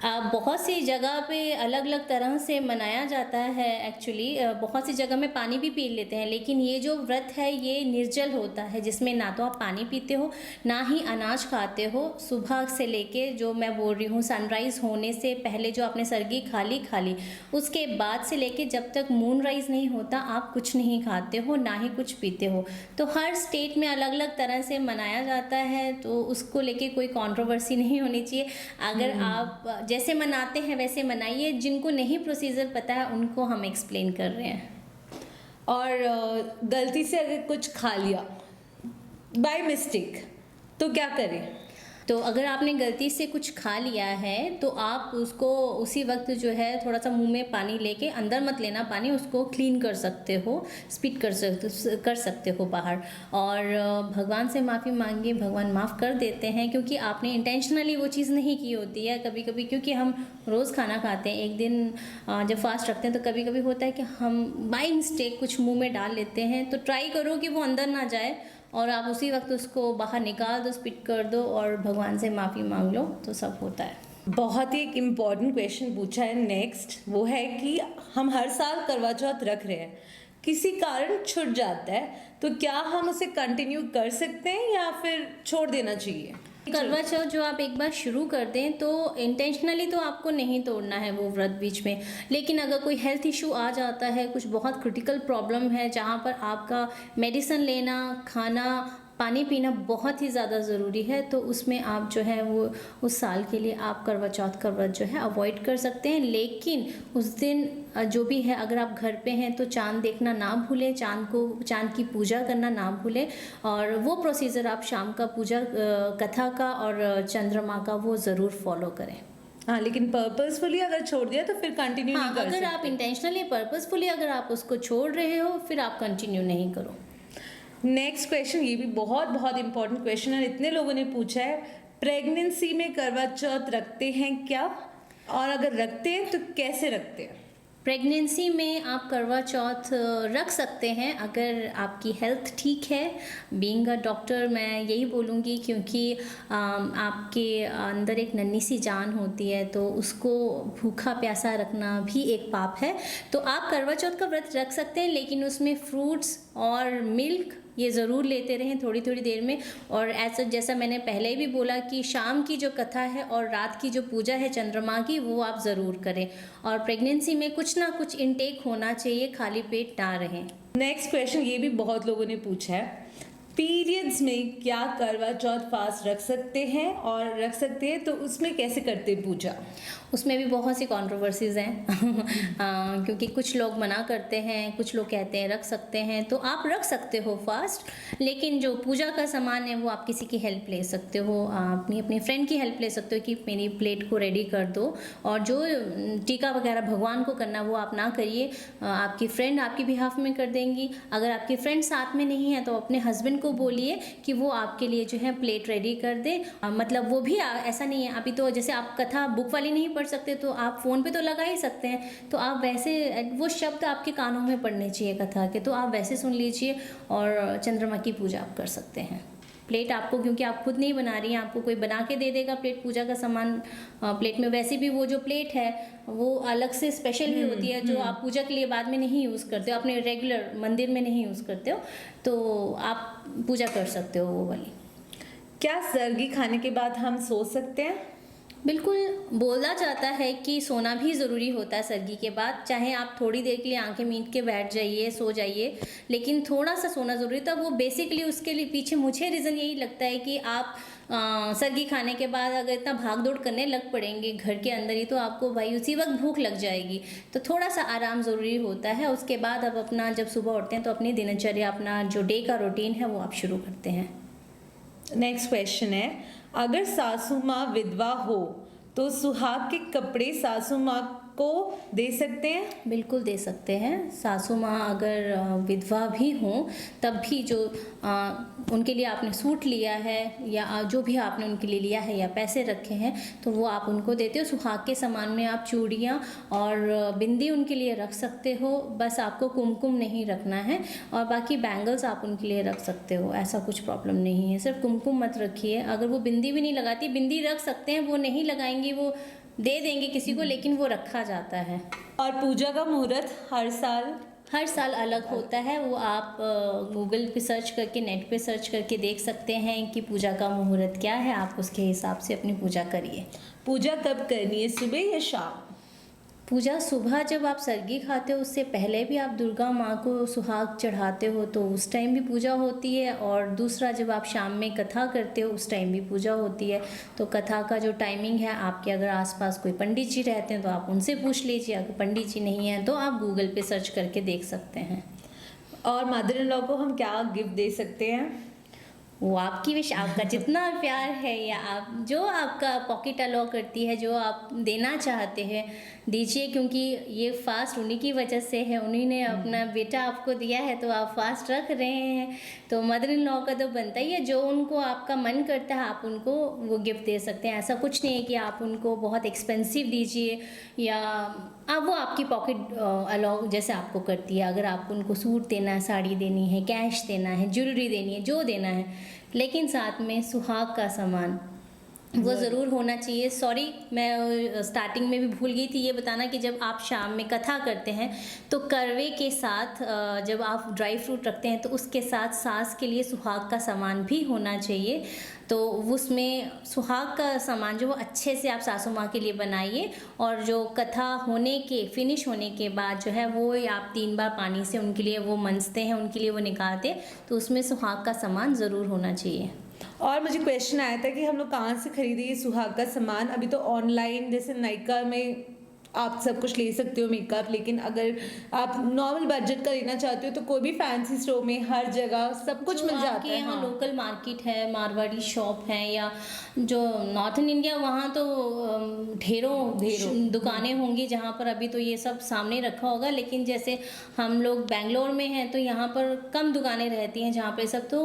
बहुत सी जगह पे अलग अलग तरह से मनाया जाता है। एक्चुअली बहुत सी जगह में पानी भी पी लेते हैं, लेकिन ये जो व्रत है ये निर्जल होता है, जिसमें ना तो आप पानी पीते हो ना ही अनाज खाते हो। सुबह से लेके जो मैं बोल रही हूँ सनराइज़ होने से पहले जो आपने सरगी खा ली, उसके बाद से लेके जब तक मून राइज नहीं होता आप कुछ नहीं खाते हो ना ही कुछ पीते हो। तो हर स्टेट में अलग अलग तरह से मनाया जाता है, तो उसको लेके कोई कंट्रोवर्सी नहीं होनी चाहिए। अगर आप जैसे मनाते हैं वैसे मनाइए, जिनको नहीं प्रोसीजर पता है उनको हम एक्सप्लेन कर रहे हैं। और गलती से अगर कुछ खा लिया बाय मिस्टेक तो क्या करें? तो अगर आपने गलती से कुछ खा लिया है तो आप उसको उसी वक्त जो है थोड़ा सा मुंह में पानी लेके, अंदर मत लेना पानी, उसको क्लीन कर सकते हो, स्पिट कर सकते हो बाहर। और भगवान से माफ़ी मांगिए, भगवान माफ़ कर देते हैं, क्योंकि आपने इंटेंशनली वो चीज़ नहीं की होती है। कभी कभी क्योंकि हम रोज़ खाना खाते हैं, एक दिन जब फास्ट रखते हैं तो कभी कभी होता है कि हम बाय मिस्टेक कुछ मुंह में डाल लेते हैं। तो ट्राई करो कि वो अंदर ना जाए और आप उसी वक्त उसको बाहर निकाल दो, स्पिट कर दो और भगवान से माफ़ी मांग लो, तो सब होता है। बहुत ही एक इम्पॉर्टेंट क्वेश्चन पूछा है नेक्स्ट, वो है कि हम हर साल करवा चौथ रख रहे हैं, किसी कारण छूट जाता है, तो क्या हम उसे कंटिन्यू कर सकते हैं या फिर छोड़ देना चाहिए? करवा चौथ जो आप एक बार शुरू कर दें तो इंटेंशनली तो आपको नहीं तोड़ना है वो व्रत बीच में, लेकिन अगर कोई हेल्थ इशू आ जाता है, कुछ बहुत क्रिटिकल प्रॉब्लम है जहाँ पर आपका मेडिसिन लेना, खाना, पानी पीना बहुत ही ज़्यादा ज़रूरी है, तो उसमें आप जो है वो उस साल के लिए आप करवा चौथ का व्रत जो है अवॉइड कर सकते हैं। लेकिन उस दिन जो भी है, अगर आप घर पे हैं तो चांद देखना ना भूलें, चांद की पूजा करना ना भूलें, और वो प्रोसीजर आप शाम का पूजा कथा का और चंद्रमा का वो ज़रूर फॉलो करें। हाँ, लेकिन पर्पसफुली अगर छोड़ दिया तो फिर कंटिन्यू नहीं कर अगर सकते। आप इंटेंशनली पर्पसफुली अगर आप उसको छोड़ रहे हो फिर आप कंटिन्यू नहीं करो। नेक्स्ट क्वेश्चन, ये भी बहुत बहुत इंपॉर्टेंट क्वेश्चन है, इतने लोगों ने पूछा है, प्रेगनेंसी में करवा चौथ रखते हैं क्या, और अगर रखते हैं तो कैसे रखते हैं? प्रेगनेंसी में आप करवा चौथ रख सकते हैं अगर आपकी हेल्थ ठीक है। बीइंग अ डॉक्टर मैं यही बोलूँगी, क्योंकि आपके अंदर एक नन्ही सी जान होती है, तो उसको भूखा प्यासा रखना भी एक पाप है। तो आप करवा चौथ का व्रत रख सकते हैं, लेकिन उसमें फ्रूट्स और मिल्क ये ज़रूर लेते रहें थोड़ी थोड़ी देर में। और ऐसा जैसा मैंने पहले भी बोला कि शाम की जो कथा है और रात की जो पूजा है चंद्रमा की, वो आप ज़रूर करें। और प्रेगनेंसी में कुछ ना कुछ इनटेक होना चाहिए, खाली पेट ना रहें। नेक्स्ट क्वेश्चन, ये भी बहुत लोगों ने पूछा है, पीरियड्स में क्या करवा चौथ फास्ट रख सकते हैं, और रख सकते हैं तो उसमें कैसे करते हैं पूजा? उसमें भी बहुत सी कंट्रोवर्सीज़ हैं क्योंकि कुछ लोग मना करते हैं, कुछ लोग कहते हैं रख सकते हैं। तो आप रख सकते हो फास्ट, लेकिन जो पूजा का सामान है वो आप किसी की हेल्प ले सकते हो, अपनी फ्रेंड की हेल्प ले सकते हो कि मेरी प्लेट को रेडी कर दो। और जो टीका वगैरह भगवान को करना वो आप ना करिए, आपकी फ्रेंड आपकी बिहाफ में कर देंगी। अगर आपकी फ्रेंड साथ में नहीं है तो अपने हस्बैंड को बोलिए कि वो आपके लिए जो है प्लेट रेडी कर दे। मतलब वो भी ऐसा नहीं है, अभी तो जैसे आप कथा बुक वाली नहीं पढ़ सकते तो आप फ़ोन पे तो लगा ही सकते हैं, तो आप वैसे वो शब्द आपके कानों में पड़ने चाहिए कथा के, तो आप वैसे सुन लीजिए और चंद्रमा की पूजा आप कर सकते हैं। प्लेट आपको, क्योंकि आप खुद नहीं बना रही हैं, आपको कोई बना के दे देगा प्लेट, पूजा का सामान प्लेट में। वैसे भी वो जो प्लेट है वो अलग से स्पेशल भी होती है, जो आप पूजा के लिए बाद में नहीं यूज़ करते हो, अपने रेगुलर मंदिर में नहीं यूज़ करते हो, तो आप पूजा कर सकते हो वो वाली। क्या सर्गी खाने के बाद हम सो सकते हैं? बिल्कुल, बोला जाता है कि सोना भी ज़रूरी होता है सर्गी के बाद, चाहे आप थोड़ी देर के लिए आंखें मीट के बैठ जाइए, सो जाइए, लेकिन थोड़ा सा सोना ज़रूरी था। वो बेसिकली उसके लिए पीछे मुझे रीज़न यही लगता है कि आप सर्गी खाने के बाद अगर इतना भाग दौड़ करने लग पड़ेंगे घर के अंदर ही, तो आपको भाई उसी वक्त भूख लग जाएगी, तो थोड़ा सा आराम ज़रूरी होता है। उसके बाद अब अपना जब सुबह उठते हैं तो अपनी दिनचर्या, अपना जो डे का रूटीन है वो आप शुरू करते हैं। नेक्स्ट क्वेश्चन है, अगर सासू माँ विधवा हो तो सुहाग के कपड़े सासू माँ को दे सकते हैं? बिल्कुल दे सकते हैं। सासू माँ अगर विधवा भी हों तब भी जो उनके लिए आपने सूट लिया है या जो भी आपने उनके लिए लिया है या पैसे रखे हैं तो वो आप उनको देते हो। सुहाग के सामान में आप चूड़ियाँ और बिंदी उनके लिए रख सकते हो, बस आपको कुमकुम नहीं रखना है, और बाकी बैंगल्स आप उनके लिए रख सकते हो, ऐसा कुछ प्रॉब्लम नहीं है। सिर्फ कुमकुम मत रखिए। अगर वो बिंदी भी नहीं लगाती, बिंदी रख सकते हैं, वो नहीं लगाएंगी, वो दे देंगे किसी को, लेकिन वो रखा जाता है। और पूजा का मुहूर्त हर साल अलग होता है, वो आप गूगल पे सर्च करके, नेट पे सर्च करके देख सकते हैं कि पूजा का मुहूर्त क्या है, आप उसके हिसाब से अपनी पूजा करिए। पूजा कब करनी है, सुबह या शाम? पूजा सुबह जब आप सर्गी खाते हो उससे पहले भी आप दुर्गा माँ को सुहाग चढ़ाते हो तो उस टाइम भी पूजा होती है, और दूसरा जब आप शाम में कथा करते हो उस टाइम भी पूजा होती है। तो कथा का जो टाइमिंग है, आपके अगर आसपास कोई पंडित जी रहते हैं तो आप उनसे पूछ लीजिए, अगर पंडित जी नहीं हैं तो आप गूगल पे सर्च करके देख सकते हैं। और मदर इन लॉ को हम क्या गिफ्ट दे सकते हैं? वो आपकी विश, आपका जितना प्यार है या आप जो आपका पॉकेट अलाउ करती है, जो आप देना चाहते हैं दीजिए, क्योंकि ये फास्ट उन्हीं की वजह से है, उन्हीं ने अपना बेटा आपको दिया है तो आप फास्ट रख रहे हैं। तो मदर इन लॉ का तो बनता ही है, जो उनको आपका मन करता है आप उनको वो गिफ्ट दे सकते हैं। ऐसा कुछ नहीं है कि आप उनको बहुत एक्सपेंसिव दीजिए या आप वो आपकी पॉकेट अलाउ जैसे आपको करती है। अगर आपको उनको सूट देना है, साड़ी देनी है, कैश देना है, ज्वेलरी देनी है, जो देना है, लेकिन साथ में सुहाग का सामान वो ज़रूर होना चाहिए। सॉरी, मैं स्टार्टिंग में भी भूल गई थी ये बताना कि जब आप शाम में कथा करते हैं तो करवे के साथ जब आप ड्राई फ्रूट रखते हैं तो उसके साथ सास के लिए सुहाग का सामान भी होना चाहिए। तो उसमें सुहाग का सामान जो वो अच्छे से आप सासू माँ के लिए बनाइए, और जो कथा होने के फिनिश होने के बाद जो है वो आप 3 बार पानी से उनके लिए वो मंजते हैं, उनके लिए वो निकालते हैं, तो उसमें सुहाग का सामान ज़रूर होना चाहिए। और मुझे क्वेश्चन आया था कि हम लोग कहाँ से खरीदे ये सुहाग का सामान। अभी तो ऑनलाइन जैसे नायका में आप सब कुछ ले सकते हो मेकअप, लेकिन अगर आप नॉर्मल बजट का लेना चाहते हो तो कोई भी फैंसी स्टोर में हर जगह सब कुछ मिल जाता है। यहाँ लोकल मार्केट है, मारवाड़ी शॉप है, या जो नॉर्थन इंडिया वहाँ तो ढेरों दुकानें होंगी जहाँ पर अभी तो ये सब सामने रखा होगा। लेकिन जैसे हम लोग बेंगलोर में हैं तो यहाँ पर कम दुकानें रहती हैं जहाँ पे सब तो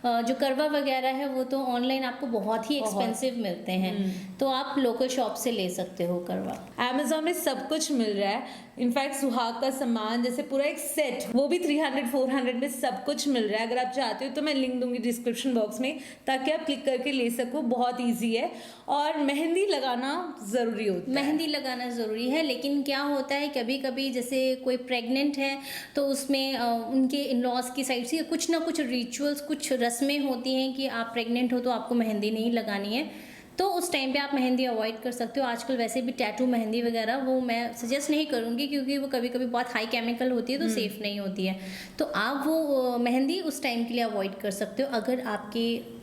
जो करवा वगैरह है वो तो ऑनलाइन आपको बहुत ही एक्सपेंसिव मिलते हैं, तो आप लोकल शॉप से ले सकते हो करवा। अमेज़ॉन में सब कुछ मिल रहा है। इनफैक्ट सुहाग का सामान जैसे पूरा एक सेट वो भी 300-400 में सब कुछ मिल रहा है। अगर आप चाहते हो तो मैं लिंक दूंगी डिस्क्रिप्शन बॉक्स में ताकि आप क्लिक करके ले सको। बहुत इजी है। और मेहंदी लगाना ज़रूरी होता है। मेहंदी लगाना ज़रूरी है, लेकिन क्या होता है कभी कभी जैसे कोई प्रेग्नेंट है तो उसमें उनके इन लॉज की साइड से कुछ ना कुछ रिचुअल्स, कुछ रस्में होती हैं कि आप प्रेग्नेंट हो तो आपको मेहंदी नहीं लगानी है, तो उस टाइम पे आप मेहंदी अवॉइड कर सकते हो। आजकल वैसे भी टैटू मेहंदी वगैरह वो मैं सजेस्ट नहीं करूँगी क्योंकि वो कभी कभी बहुत हाई केमिकल होती है तो सेफ़ नहीं होती है, तो आप वो मेहंदी उस टाइम के लिए अवॉइड कर सकते हो। अगर आपके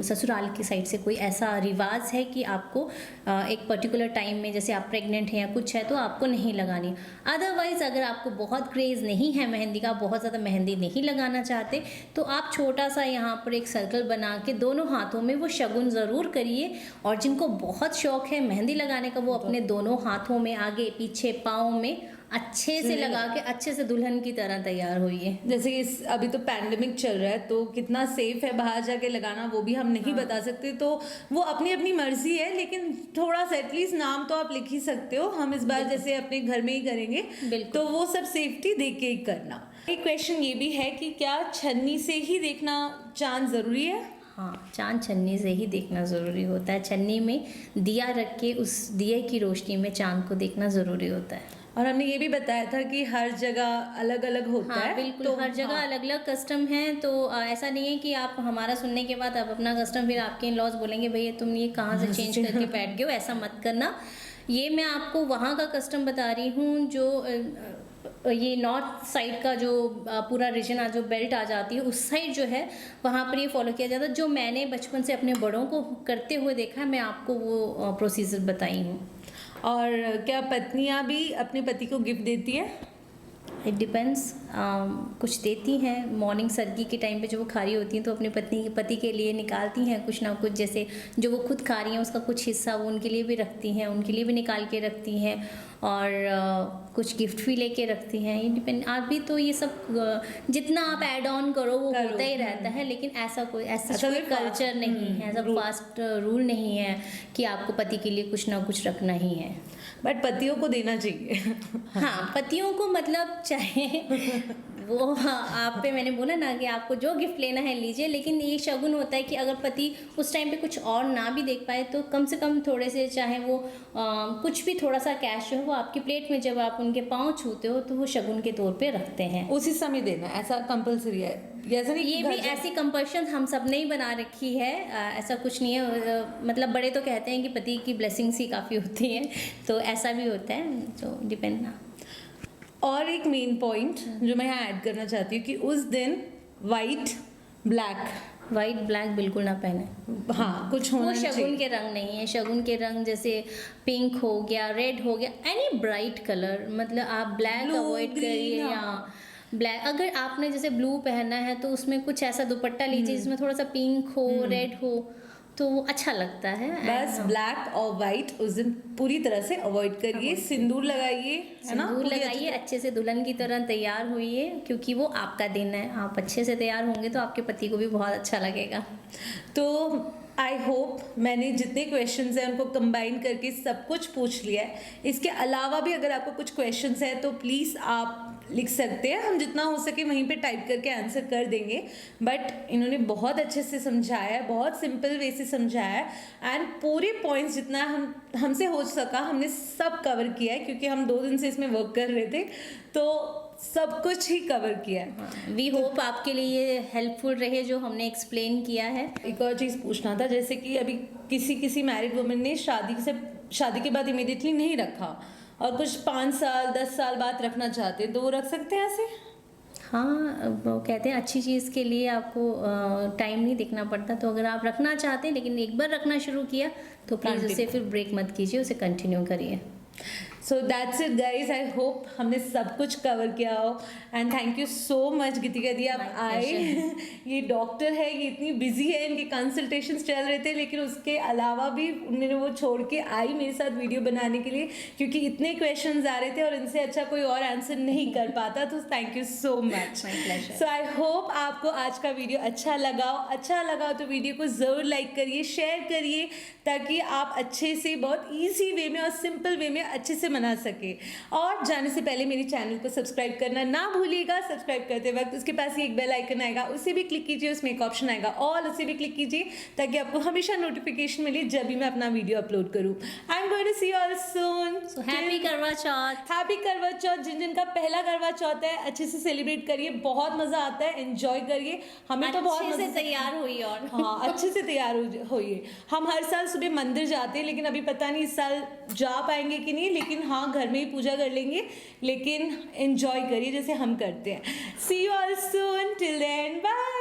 ससुराल की साइड से कोई ऐसा रिवाज है कि आपको एक पर्टिकुलर टाइम में जैसे आप प्रेग्नेंट हैं या कुछ है तो आपको नहीं लगानी। अदरवाइज़ अगर आपको बहुत क्रेज़ नहीं है मेहंदी का, बहुत ज़्यादा मेहंदी नहीं लगाना चाहते, तो आप छोटा सा यहाँ पर एक सर्कल बना के दोनों हाथों में वो शगुन ज़रूर करिए। और जिनको बहुत शौक है मेहंदी लगाने का वो अपने दोनों हाथों में, आगे पीछे, पाँव में अच्छे से लगा के अच्छे से दुल्हन की तरह तैयार होइए। जैसे कि अभी तो पैंडेमिक चल रहा है तो कितना सेफ है बाहर जाके लगाना वो भी हम नहीं बता सकते, तो वो अपनी अपनी मर्जी है, लेकिन थोड़ा सा एटलीस्ट नाम तो आप लिख ही सकते हो। हम इस बार जैसे अपने घर में ही करेंगे तो वो सब सेफ्टी देख के ही करना। एक क्वेश्चन ये भी है कि क्या छन्नी से ही देखना चांद ज़रूरी है? हाँ, चांद छन्नी से ही देखना ज़रूरी होता है। छन्नी में दिया रख के उस दिए की रोशनी में चांद को देखना ज़रूरी होता है। और हमने ये भी बताया था कि हर जगह अलग अलग होता है। बिल्कुल, तो हर जगह अलग अलग कस्टम है, तो ऐसा नहीं है कि आप हमारा सुनने के बाद आप अपना कस्टम फिर आपके इन लॉज बोलेंगे भैया तुम ये कहाँ से चेंज करके बैठ गए हो, ऐसा मत करना। ये मैं आपको वहाँ का कस्टम बता रही हूँ जो ये नॉर्थ साइड का जो पूरा रीजन जो बेल्ट आ जाती है उस साइड जो है वहाँ पर ये फॉलो किया जाता है। जो मैंने बचपन से अपने बड़ों को करते हुए देखा है, मैं आपको वो प्रोसीजर बताई हूँ। और क्या पत्नियां भी अपने पति को गिफ्ट देती हैं? इट डिपेंड्स, कुछ देती हैं मॉर्निंग सर्गी के टाइम पे जो वो खा रही होती हैं तो अपने पति के लिए निकालती हैं कुछ ना कुछ, जैसे जो वो खुद खा रही हैं उसका कुछ हिस्सा वो उनके लिए भी रखती हैं, उनके लिए भी निकाल के रखती हैं, और कुछ गिफ्ट भी लेके रखती हैं। ये डिपेंड, आप भी तो ये सब जितना आप ऐड ऑन करो वो होता ही रहता है, लेकिन ऐसा कोई कल्चर नहीं है, ऐसा फास्ट रूल नहीं है कि आपको पति के लिए कुछ ना कुछ रखना ही है। बट पतियों को देना चाहिए। हाँ, पतियों को मतलब चाहे वो आप पे मैंने बोला ना कि आपको जो गिफ्ट लेना है लीजिए, लेकिन ये शगुन होता है कि अगर पति उस टाइम पे कुछ और ना भी देख पाए तो कम से कम थोड़े से चाहे वो कुछ भी थोड़ा सा कैश जो है वो आपकी प्लेट में जब आप उनके पाँव छूते हो तो वो शगुन के तौर पे रखते हैं, उसी समय देना। ऐसा कंपलसरी है? ऐसा नहीं, ये भी ऐसी कंपल्शन हम सब ने ही बना रखी है, ऐसा कुछ नहीं है। मतलब बड़े तो कहते हैं कि पति की ब्लेसिंग्स ही काफ़ी होती हैं, तो ऐसा भी होता है, तो डिपेंड ना। और एक मेन पॉइंट जो मैं यहाँ ऐड करना चाहती हूँ कि उस दिन वाइट ब्लैक बिल्कुल ना पहने। हाँ, कुछ होना वो शगुन के रंग नहीं है। शगुन के रंग जैसे पिंक हो गया, रेड हो गया, एनी ब्राइट कलर, मतलब आप ब्लैक अवॉइड करिए, या ब्लैक, अगर आपने जैसे ब्लू पहनना है तो उसमें कुछ ऐसा दुपट्टा लीजिए जिसमें थोड़ा सा पिंक हो, रेड हो, तो वो अच्छा लगता है। बस ब्लैक और वाइट उस दिन पूरी तरह से अवॉइड करिए। सिंदूर लगाइए, है ना, सिंदूर लगाइए, अच्छे से दुल्हन की तरह तैयार होइए, क्योंकि वो आपका दिन है। आप अच्छे से तैयार होंगे तो आपके पति को भी बहुत अच्छा लगेगा। तो आई होप मैंने जितने क्वेश्चंस हैं उनको कंबाइन करके सब कुछ पूछ लिया है। इसके अलावा भी अगर आपको कुछ क्वेश्चंस हैं तो प्लीज़ आप लिख सकते हैं, हम जितना हो सके वहीं पे टाइप करके आंसर कर देंगे। बट इन्होंने बहुत अच्छे से समझाया है, बहुत सिंपल वे से समझाया है, एंड पूरे पॉइंट्स जितना हमसे हो सका हमने सब कवर किया है, क्योंकि हम 2 दिन से इसमें वर्क कर रहे थे, तो सब कुछ ही कवर किया है। वी होप आपके लिए ये हेल्पफुल रहे जो हमने एक्सप्लेन किया है। एक और चीज़ पूछना था, जैसे कि अभी किसी मैरिड वुमेन ने शादी के बाद इमीडिएटली नहीं रखा और कुछ 5 साल 10 साल बाद रखना चाहते हैं, तो वो रख सकते हैं ऐसे? हाँ, वो कहते हैं अच्छी चीज़ के लिए आपको टाइम नहीं देखना पड़ता। तो अगर आप रखना चाहते हैं लेकिन एक बार रखना शुरू किया तो प्लीज़ उसे फिर ब्रेक मत कीजिए, उसे कंटिन्यू करिए। So that's it guys, I hope हमने सब कुछ कवर किया हो, and thank you so much Geetika दी, आप आए। ये डॉक्टर है, ये इतनी बिजी है, इनके कंसल्टेशंस चल रहे थे, लेकिन उसके अलावा भी उन्होंने वो छोड़ के आई मेरे साथ वीडियो बनाने के लिए, क्योंकि इतने क्वेश्चंस आ रहे थे और इनसे अच्छा कोई और आंसर नहीं कर पाता। तो thank you so much. So I hope आपको आज का वीडियो अच्छा लगा तो वीडियो को ज़रूर लाइक करिए, शेयर करिए, ताकि आप अच्छे से, बहुत ईजी वे में और सिंपल वे में अच्छे से मना सके। और जाने से पहले मेरे चैनल को सब्सक्राइब करना ना भूलिएगा। सब्सक्राइब करते वक्त उसके पास ही एक बेल आइकन आएगा, उसे भी क्लिक कीजिए, उसमें एक ऑप्शन आएगा ऑल, उसे भी क्लिक कीजिए, ताकि आपको हमेशा नोटिफिकेशन मिले जब भी मैं अपना वीडियो अपलोड करूँ। I am going to see you all soon. So happy Karva Chauth. Happy Karva चौथ। जिन का पहला करवा चौथ है, अच्छे से सेलिब्रेट करिए, बहुत मजा आता है, एंजॉय करिए। हमें तो बहुत अच्छे से तैयार हुई, और हाँ अच्छे से तैयार होइए। हम हर साल सुबह मंदिर जाते हैं, लेकिन अभी पता नहीं इस साल जा पाएंगे कि नहीं, लेकिन हाँ घर में ही पूजा कर लेंगे, लेकिन एंजॉय करिए जैसे हम करते हैं। See you all soon, till then bye.